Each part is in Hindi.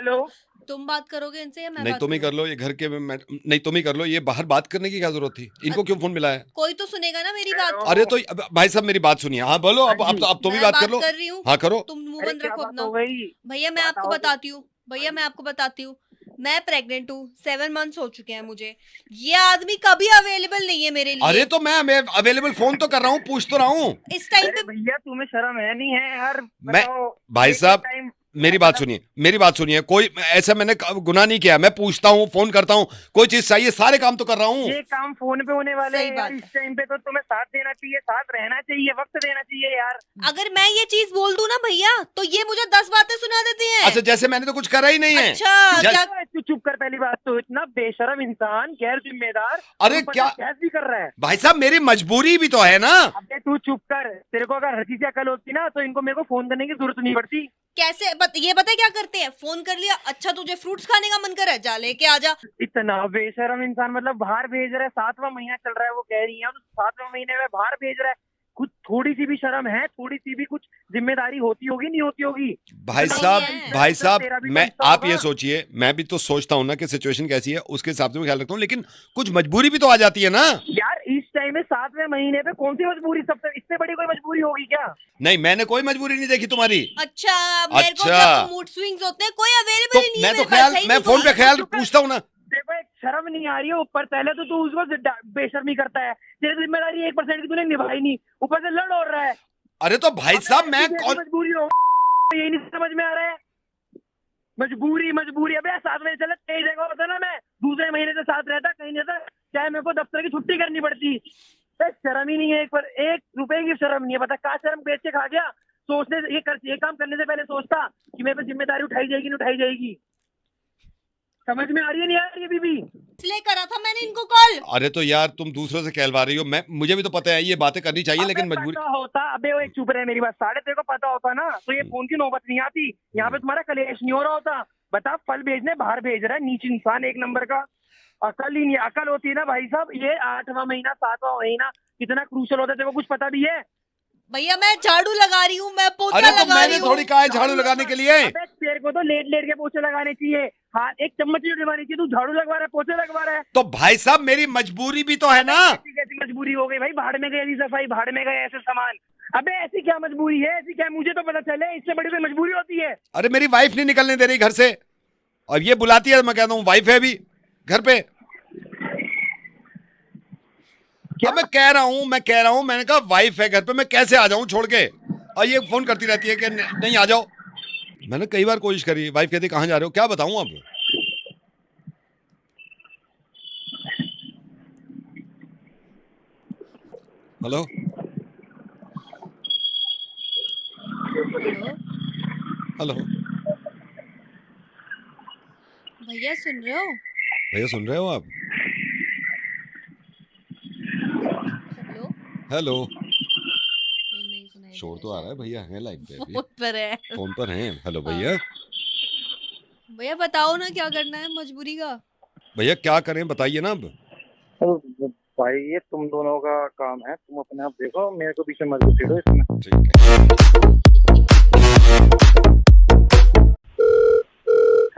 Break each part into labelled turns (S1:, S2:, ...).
S1: हेलो,
S2: तुम बात करोगे इनसे या मैं
S3: नहीं
S2: बात
S3: तुम ही कर
S2: करूं?
S3: लो, ये घर के नहीं तुम ही कर लो, ये बाहर बात करने की क्या जरूरत थी, इनको क्यों फोन मिला है?
S2: कोई तो सुनेगा ना मेरी बात।
S3: अरे तो भाई साहब मेरी बात सुनिए। हाँ बोलो, अब
S1: हाँ
S3: अब
S1: जी।
S3: अब तुम ही
S2: मैं
S3: बात कर लो।
S2: कर रही हूँ,
S3: हाँ करो।
S2: तुम मुंह
S1: अरे
S2: बंद
S1: क्या
S2: रखो
S1: बात
S2: अपना।
S1: हो गई?
S2: भैया मैं आपको
S1: बताओ।
S2: बताती हूँ, भैया मैं आपको बताती हूँ, मैं प्रेग्नेंट हूँ, 7 मंथ्स हो चुके हैं मुझे। ये आदमी कभी अवेलेबल नहीं है मेरे लिए।
S3: अरे तो मैं अवेलेबल फोन तो कर रहा हूँ, पूछ तो रहा हूँ।
S2: इस टाइम
S1: अरे
S2: पे
S1: भैया तुम्हें शर्म है नहीं है यार?
S3: मैं
S1: बताओ।
S3: भाई
S1: एक
S3: साहब
S1: टाइम
S3: मेरी बात सुनिए, मेरी बात सुनिए, कोई ऐसा मैंने गुनाह नहीं किया, मैं पूछता हूँ, फोन करता हूँ, कोई चीज चाहिए सारे काम तो कर रहा हूँ।
S1: ये काम फोन पे होने वाले
S2: सही
S1: हैं
S2: बात
S1: यार। इस
S2: है।
S1: टाइम पे तो तुम्हें साथ देना चाहिए, साथ रहना चाहिए, वक्त देना चाहिए यार।
S2: अगर मैं ये चीज बोल दूं ना भैया, तो ये मुझे 10 बातें सुना देते हैं।
S3: अच्छा जैसे मैंने तो कुछ करा ही नहीं है।
S2: अच्छा क्या?
S1: तू चुप कर। पहली बात तो इतना बेशरम इंसान, गैर जिम्मेदार।
S3: अरे
S1: तू
S3: क्या
S1: कैसे भी कर रहा है?
S3: भाई साहब, मेरी मजबूरी भी तो है ना।
S1: अबे तू चुप कर। तेरे को अगर हंसी से अकल होती ना तो इनको मेरे को फोन करने की जरूरत नहीं पड़ती।
S2: कैसे ये बता क्या करते हैं? फोन कर लिया, अच्छा तुझे फ्रूट्स खाने का मन कर रहा है, जा लेके आ जा।
S1: इतना बेशरम इंसान, मतलब बाहर भेज रहा है। 7वां महीना चल रहा है, वो कह रही है, और 7वें महीने में बाहर भेज रहा है। कुछ थोड़ी सी भी शर्म है? थोड़ी सी भी कुछ जिम्मेदारी होती होगी, नहीं होती होगी?
S3: भाई
S2: नहीं
S3: साहब,
S2: है।
S3: भाई साहब,
S1: तेरा भी तो
S3: मैं
S1: हिस्सा
S3: आप ये
S1: होगा।
S3: सोचिए, मैं भी तो सोचता हूँ ना कि सिचुएशन कैसी है, उसके हिसाब से मैं ख्याल रखता हूँ, लेकिन कुछ मजबूरी भी तो आ जाती है ना।
S1: यार इस टाइम में 7वें महीने पे कौन सी मजबूरी? सबसे इससे बड़ी कोई मजबूरी होगी क्या?
S3: नहीं मैंने कोई मजबूरी नहीं देखी तुम्हारी।
S2: अच्छा मेरे को
S3: अच्छा।
S2: जब मूड स्विंग्स होते हैं, कोई अवेलेबल
S3: तो
S2: ही नहीं
S3: मैं
S2: है
S3: तो
S2: मेरे पास,
S3: ख्याल,
S2: सही
S3: मैं
S2: नहीं
S3: फोन पे
S2: बोल।
S3: ख्याल पूछता हूँ ना।
S1: देखो एक शर्म नहीं आ रही है? ऊपर पहले तो तू उसको बेशर्मी करता है। तेरी जिम्मेदारी 1% की तूने निभाई नहीं, ऊपर से लड़ हो रहा है।
S3: अरे तो भाई साहब मैं
S1: कैसी
S3: कौन,
S1: मजबूरी हो? यही नहीं समझ में आ रहा है। मजबूरी मजबूरी। अबे 7 महीने चले, कई जगह होता ना, मैं दूसरे महीने से साथ रहता, कहीं नहीं रहता, चाहे मेरे को दफ्तर की छुट्टी करनी पड़ती। शर्म ही नहीं है, एक रुपए की शर्म नहीं है। पता कहाँ शर्म बेच के खा गया? सोचने से ये काम करने से पहले सोचता कि मेरे पे जिम्मेदारी उठाई जाएगी, नहीं उठाई जाएगी। समझ में आ रही है नहीं आ रही है बीबी?
S2: इसलिए करा था मैंने इनको कॉल।
S3: अरे तो यार तुम दूसरों से कहलवा रही हो, मैं मुझे भी तो पता है ये बातें करनी चाहिए,
S1: अबे
S3: लेकिन मजबूरी।
S1: पता होता, अबे वो एक चुप रहे मेरी बात। साढ़े तेरे को पता होता ना तो ये फोन की नौबत नहीं आती। यहाँ पे तुम्हारा कलेश नहीं हो रहा होता। बता, फल भेजने बाहर भेज रहा है, नीच इंसान एक नंबर का। अकल ही नहीं। अकल होती है ना भाई साहब, ये 8वां महीना 7वां महीना कितना क्रूशल होता है, तेरे को कुछ पता भी है?
S2: भैया मैं झाड़ू लगा रही हूँ, मैं पोछा
S3: अरे तो
S2: लगा
S3: मैंने
S2: रही
S3: थोड़ी
S2: हूँ।
S3: कहा है झाड़ू लगाने के लिए।
S1: अबे तेरे को तो लेट लेट के पोछे लगाने चाहिए। हाँ, एक चम्मच ही डलवानी चाहिए। तू झाड़ू लगवा रहा है, पोछे लगवा रहा है।
S3: तो भाई साहब मेरी मजबूरी भी तो है ना।
S1: ऐसी कैसी मजबूरी हो गई भाई? भाड़ में गई ऐसी सफाई, भाड़ में गए ऐसे सामान। अबे ऐसी क्या मजबूरी है? ऐसी क्या, मुझे तो पता चले, इससे बड़ी कोई मजबूरी होती है?
S3: अरे मेरी वाइफ नहीं निकलने दे रही घर से, और ये बुलाती है, मैं कहता हूँ वाइफ है अभी घर पे।
S1: क्या?
S3: अब मैं कह रहा हूँ, मैंने कहा वाइफ है घर पे, मैं कैसे आ जाऊं छोड़ के, और ये फोन करती रहती है कि नहीं आ जाओ। मैंने कई बार कोशिश करी, वाइफ कहती कहाँ जा रहे हो, क्या बताऊं अब। हेलो
S2: हेलो
S3: हेलो
S2: भैया सुन रहे हो?
S3: भैया सुन रहे हो आप?
S2: हेलो
S3: हेलो
S2: नहीं सुनाई दे
S3: शोर तो आ रहा है, भैया हैं लाइन पे अभी,
S2: फोन पर है।
S3: फोन पर हैं। हेलो भैया।
S2: भैया बताओ ना क्या करना है मजबूरी का।
S3: भैया क्या करें बताइए ना अब।
S1: भाई ये तुम दोनों का काम है, तुम अपने आप देखो, मेरे को पीछे मत घुसेड़ो इसमें।
S3: ठीक है।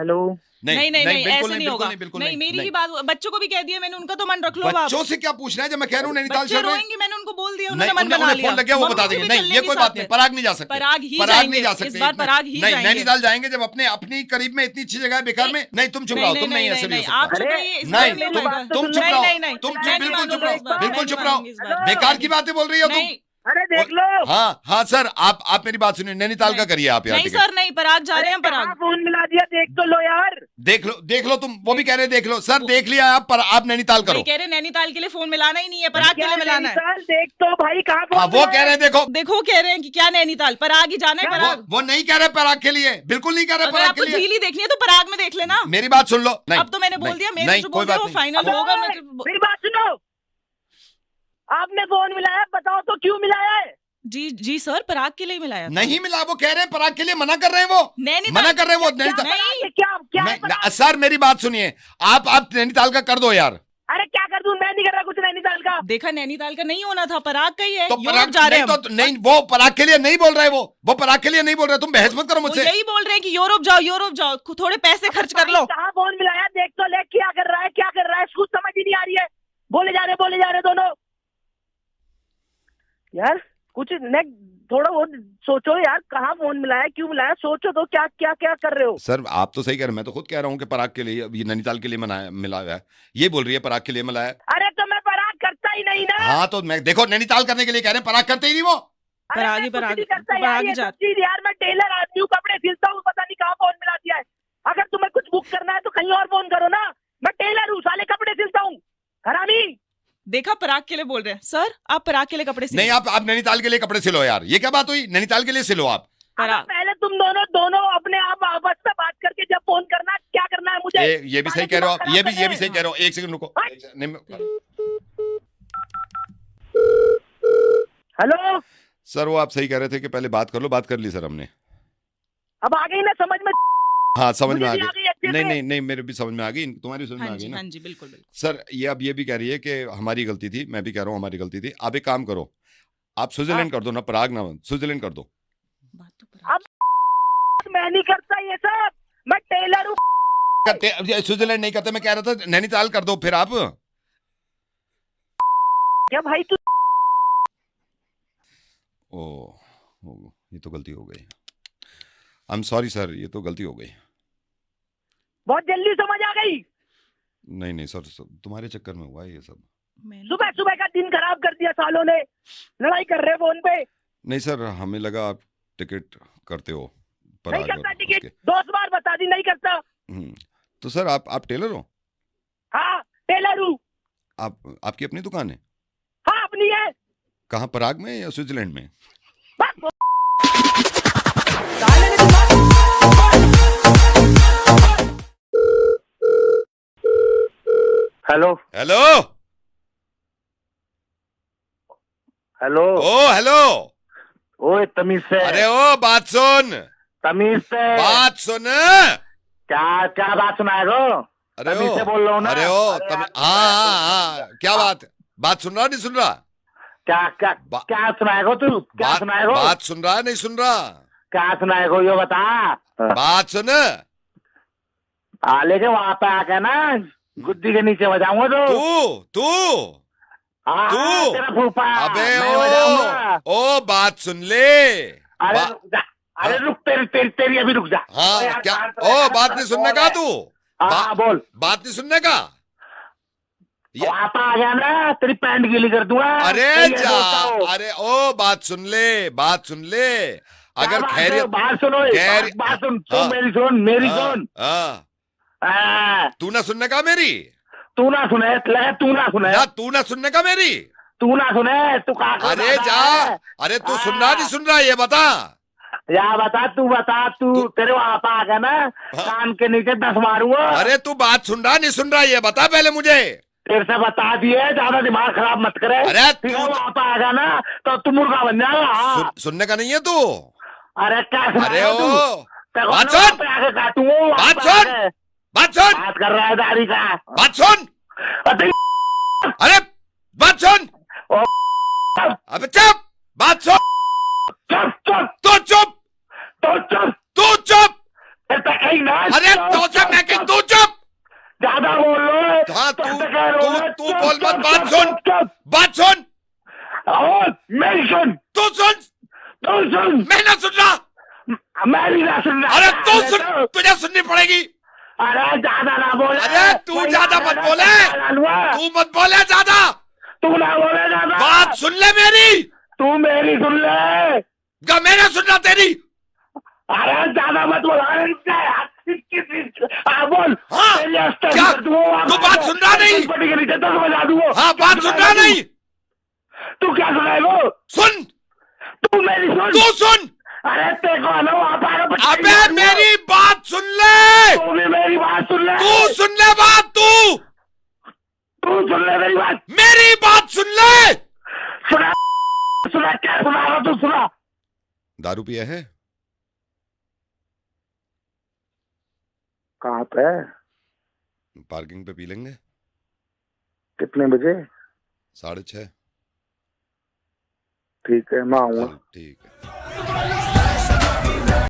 S1: हेलो।
S4: नहीं नहीं नहीं, ऐसे नहीं होगा।
S3: बिल्कुल
S4: नहीं, मेरी ही
S3: नहीं।
S4: बात, बच्चों को भी कह दिया मैंने, उनका तो मन रख लो।
S3: बच्चों से क्या पूछना है, जब मैं कह रहा हूँ नैनीताल
S4: बच्चे
S3: चल रहे हैं।
S4: रोएंगे, मैंने उनको बोल दिया,
S3: नहीं,
S4: उन्होंने मन बना
S3: उन्हें
S4: लिया।
S3: फोन लग गया, वो
S4: मम्मी
S3: बता
S4: भी
S3: देंगे। नहीं ये
S4: चलेंगी
S3: कोई
S4: साथ
S3: बात नहीं,
S4: में।
S3: पराग नहीं जा सकते,
S4: पराग ही
S3: पराग नहीं
S4: जाएंगे,
S3: जा
S4: इस
S3: सकते।
S4: बार पराग ही
S3: नहीं
S4: जाएंगे।
S3: नैनीताल जाएंगे जब अपने अपनी करीब में इतनी अच्छी जगह है बेकार में। नहीं तुम चुप रहो, तुम नहीं ऐसे नहीं हो
S4: आप
S3: सकता।
S4: चुप रहिए, इस
S3: नहीं,
S4: बार मैं
S3: तुम
S4: मानूंगा।
S3: तुम चुप
S4: नहीं,
S3: रहो,
S4: नहीं, नहीं,
S3: तुम
S4: मैं
S3: चुप,
S4: नहीं
S3: बिल्कुल चुप
S4: मानूंगा इस
S3: रहो,
S4: बार,
S3: बिल्कुल
S4: मैं
S3: चुप
S4: नहीं मानूंगी इस
S3: रहो,
S4: बार।
S3: बेकार की बातें बोल रही हो तुम।
S4: नहीं
S1: अरे देख लो।
S3: हाँ सर, आप मेरी बात सुनिए, नैनीताल का करिए आप यार
S4: नहीं
S3: टिकट।
S4: सर, नहीं, पराग जा रहे हैं।
S1: कहाँ
S4: पराग
S1: फोन मिला दिया? देख तो लो यार।
S3: देख लो तुम, वो भी कह रहे हैं देख लो। सर देख लिया आप, पर आप नैनीताल करो।
S4: वही कह रहे नैनीताल के लिए फोन मिलाना ही नहीं है, पराग के लिए मिलाना है।
S1: नैनीताल देख तो भाई, कहाँ फोन
S3: हाँ वो
S1: मिला
S3: कह रहे हैं देखो,
S4: देखो कह रहे हैं कि क्या नैनीताल, पराग ही जाना है। पराग
S3: वो नहीं कह रहे पराग के लिए, बिल्कुल नहीं कह रहे
S4: अगर
S3: पराग
S4: आपको
S3: के लिए।
S4: झील ही देखनी है तो पराग में देख लेना।
S3: मेरी बात सुन लो। नहीं
S4: अब तो मैंने बोल दिया, मेरे
S3: नहीं,
S4: जो
S3: कोई
S4: बोल दिया
S3: बात
S4: वो
S3: नहीं।
S4: फाइनल होगा।
S1: मेरी बात सुनो। आपने फोन मिलाया, बताओ तो क्यों मिलाया है?
S4: जी सर, पराग के लिए मिलाया था।
S3: नहीं मिला, वो कह रहे हैं पराग के लिए, मना कर रहे हैं वो,
S4: नैनीताल
S3: मना कर रहे हैं वो
S1: क्या
S3: नैनीताल।
S1: क्या क्या है?
S3: सर मेरी बात सुनिए, आप नैनीताल का कर दो यार।
S1: अरे क्या कर तू, मैं नहीं कर रहा कुछ नैनीताल का।
S4: देखा, नैनीताल का नहीं होना था, पराग का ही है।
S3: तो
S4: यूरोप
S3: पराग
S4: जा रहे
S3: नहीं,
S4: हैं
S3: तो नहीं, वो पराग के लिए नहीं बोल रहा है, वो पराग के लिए नहीं बोल रहा है। तुम बहस मत करो
S4: वो
S3: मुझसे।
S4: यही बोल रहे हैं कि यूरोप जाओ, यूरोप जाओ, थोड़े पैसे खर्च कर लो।
S1: कहाँ फोन मिलाया, देख तो ले क्या कर रहा है, क्या कर रहा है, कुछ समझ ही नहीं आ रही है। बोले जा रहे दोनों। यार कुछ ने थोड़ा वो सोचो यार, कहाँ फोन मिलाया, क्यों मिलाया, सोचो तो क्या क्या क्या कर रहे हो।
S3: सर आप तो सही कह रहे हैं, मैं तो खुद कह रहा हूँ कि पराग के लिए, ये नैनीताल के लिए मिला हुआ है। ये बोल रही है पराग के लिए मिला है।
S1: अरे तो मैं पराग करता ही नहीं ना।
S3: हाँ तो मैं देखो नैनीताल करने के लिए कह रहे हैं, पराग करते ही नहीं वो।
S1: अरे
S4: पराग
S1: मैं
S4: ही
S1: कुछ
S4: पराग,
S1: नहीं करता यार,
S4: पराग ही
S1: ये
S4: जा।
S1: सब चीज यार, मैं टेलर आदमी हूँ, कपड़े सिलता हूँ, पता नहीं कहाँ फोन मिला दिया है। अगर तुम्हें कुछ बुक करना है तो कहीं और फोन करो ना, मैं टेलर हूँ, साले कपड़े सिलता हूँ, हरामी।
S4: देखा, पराग के लिए बोल रहे हैं। सर आप पराग के लिए कपड़े सिलो।
S3: नहीं, आप नैनीताल के लिए कपड़े सिलो यार, ये क्या बात हुई? नैनीताल के लिए सिलो आप।
S4: पराग,
S1: पहले तुम दोनों अपने आप आपस में बात करके जब फोन करना, क्या करना है मुझे।
S3: ये भी सही कह रहे हो आप, ये भी सही कह रहे हो। एक सेकंड रुको।
S1: हेलो
S3: सर वो आप सही कह रहे थे कि पहले बात कर लो, बात कर ली सर हमने।
S1: अब आ गई ना समझ में।
S3: हाँ समझ में आ
S1: मुझे भी आ गई अच्छे
S3: गई।
S1: से।
S3: नहीं मेरे भी समझ में आ गई, तुम्हारी समझ में आ
S4: हाँ
S3: गई
S4: जी,
S3: ना।
S4: हाँ जी, बिल्कुल बिल्कुल।
S3: सर ये अब ये भी कह रही है कि हमारी गलती थी, मैं भी कह रहा हूँ हमारी गलती थी। आप एक काम करो, आप स्विट्जरलैंड कर दो ना, पराग ना, स्विट्जरलैंड कर दो।
S4: बात तो पराग।
S1: मैं नहीं करता ये सब, मैं टेलर हूँ।
S3: स्विट्जरलैंड नहीं करते, मैं कह रहा था नैनीताल कर दो फिर आप।
S1: क्या भाई तू,
S3: ये तो गलती हो गई। आई एम सॉरी सर, ये तो गलती हो गई।
S1: बहुत जल्दी समझ आ गई।
S3: नहीं सर, तुम्हारे चक्कर में हुआ है ये सब।
S1: सुबह सुबह का दिन खराब कर दिया सालों ने, लड़ाई कर रहे फोन पे।
S3: नहीं सर, हमें लगा आप टिकट करते हो
S1: नहीं
S3: पराग
S1: करता
S3: और
S1: टिकट,
S3: उसके।
S1: 2 बार बता दी, नहीं करता।
S3: तो सर आप टेलर हो?
S1: हाँ टेलर हूँ।
S3: आपकी अपनी दुकान है?
S1: हाँ अपनी है।
S3: कहाँ, पराग में या स्विट्जरलैंड में?
S1: बस साले ने दिमाग- हेलो
S3: हेलो
S1: हेलो
S3: हेलो।
S1: ओए तमीज से,
S3: अरे ओ बात सुन,
S1: तमीज से
S3: बात सुन।
S1: क्या क्या बात सुनाएगो।
S3: अरे
S1: तमीज से बोल रहा हूँ ना।
S3: अरे हाँ, क्या बात सुन रहा नहीं सुन रहा?
S1: क्या क्या
S3: बा-
S1: क्या सुनाएगो तू, क्या सुनाएगो,
S3: बात सुन रहा नहीं सुन रहा?
S1: क्या सुनाएगो यो बता।
S3: बात सुन।
S1: लेके वहां पे आके ना गुद्दी के नीचे बजाऊंगा तो।
S3: तू
S1: हाँ, तेरा फूफा
S3: अबे
S1: मैं बजाऊंगा।
S3: ओ बात सुन ले।
S1: अरे
S3: बा-
S1: रुक जा, अरे रुक, तेरी अभी रुक जा।
S3: हाँ
S1: यार,
S3: क्या?
S1: शांत रह,
S3: बात नहीं सुनने का तू?
S1: हाँ बोल।
S3: बात नहीं सुनने का?
S1: वहां पे आ गया ना, तेरी पैंट गीली कर दूंगा।
S3: अरे
S1: तेरी ये
S3: जा,
S1: बोलता हूँ।
S3: अरे बात सुन ले, बात सुन ले। अगर
S1: क्या
S3: खैरियत,
S1: बात सुनो, बात सुन, तू
S3: हाँ,
S1: मेरी सुन।
S3: तू ना सुनने का मेरी,
S1: तू ना सुने, तू ना सुने,
S3: तू ना सुनने का मेरी।
S1: तू ना सुने, तू कहा।
S3: अरे जा, अरे तू सुन रहा नहीं सुन रहा, ये बता।
S1: या बता, तू तेरे वहां पे आ गया ना, कान के नीचे 10 मारूंगा।
S3: अरे तू बात सुन रहा नहीं सुन रहा, ये बता पहले मुझे।
S1: तेरे से बता दिए, ज्यादा दिमाग खराब मत करे।
S3: अरे
S1: ठीक है, वहां पे आ गया ना तो तू मुर्गा बन जाएगा।
S3: सुनने का नहीं है तू?
S1: अरे क्या
S3: अरे
S1: बात
S3: सुन,
S1: आगे काटूंगा।
S3: बात सुन, बात सुन,
S1: बात कर रहा है दाढ़ी का।
S3: बात सुन। अरे बात सुन। अबे चुप, बात सुन।
S1: चुप
S3: तू चुप।
S1: कहीं ना।
S3: अरे तो से मैं कहीं, तू चुप।
S1: ज्यादा बोल लो।
S3: हाँ तू बोल मत, बात सुन, बात सुन।
S1: मेरी सुन,
S3: तू सुन, मैं ना सुन रहा।
S1: मैं भी ना सुन रहा।
S3: अरे तू सुन, तुझे सुननी पड़ेगी।
S1: अरे ज्यादा ना बोले।
S3: अरे तू ज्यादा मत बोले, तू मत बोले ज्यादा।
S1: तू ना बोले ज्यादा।
S3: बात सुन ले मेरी।
S1: तू मेरी सुन ले।
S3: मैं ना सुन रहा तेरी।
S1: अरे ज्यादा मत बोला। बोल।
S3: हाँ क्या? तू बात सुन रहा नहीं?
S1: के नीचे 10 बजा दूंगा।
S3: हाँ बात सुन रहा नहीं?
S1: तू क्या सुनाएगा?
S3: सुन,
S1: तू मेरी सुन।
S3: तू सुन।
S1: अरे तेको आना वहां पर।
S3: अबे मेरी बात सुन ले।
S1: तू भी मेरी बात सुन ले।
S3: तू सुन ले बात,
S1: तू सुन ले मेरी बात।
S3: मेरी बात सुन ले।
S1: सुना क्या सुना रहा तू, सुना।
S3: दारू पिया है?
S1: कहाँ पे?
S3: पार्किंग पे पी लेंगे।
S5: कितने बजे?
S3: 6:30।
S5: ठीक है, मैं आऊंगा।
S3: चल ठीक है।